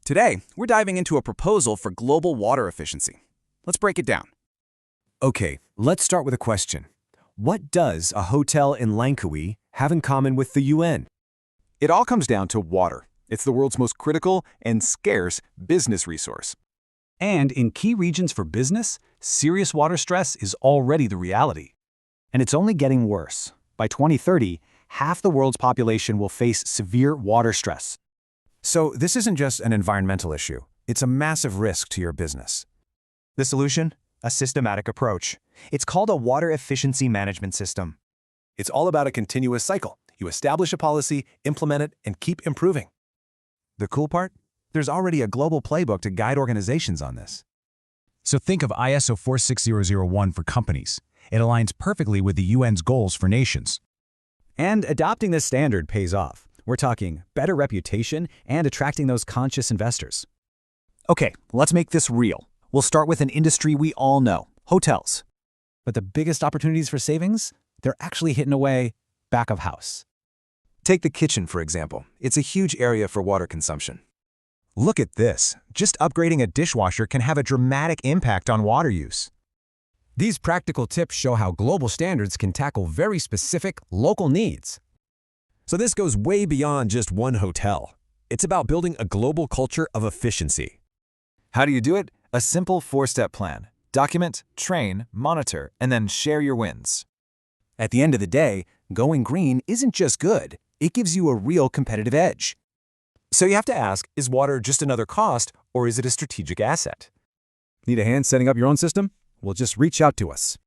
Today, we're diving into a proposal for global water efficiency. Let's break it down. Okay, let's start with a question. What does a hotel in Langkawi have in common with the UN? It all comes down to water. It's the world's most critical and scarce business resource. And in key regions for business, serious water stress is already the reality. And it's only getting worse. By 2030, half the world's population will face severe water stress. So this isn't just an environmental issue. It's a massive risk to your business. The solution? A systematic approach. It's called a water efficiency management system. It's all about a continuous cycle. You establish a policy, implement it, and keep improving. The cool part? There's already a global playbook to guide organizations on this. So think of ISO 46001 for companies. It aligns perfectly with the UN's goals for nations. And adopting this standard pays off. We're talking better reputation and attracting those conscious investors. Okay, let's make this real. We'll start with an industry we all know, hotels. But the biggest opportunities for savings? They're actually hidden away back of house. Take the kitchen, for example. It's a huge area for water consumption. Look at this. Just upgrading a dishwasher can have a dramatic impact on water use. These practical tips show how global standards can tackle very specific, local needs. So this goes way beyond just one hotel. It's about building a global culture of efficiency. How do you do it? A simple 4-step plan. Document, train, monitor, and then share your wins. At the end of the day, going green isn't just good. It gives you a real competitive edge. So you have to ask, is water just another cost, or is it a strategic asset? Need a hand setting up your own system? Well, just reach out to us.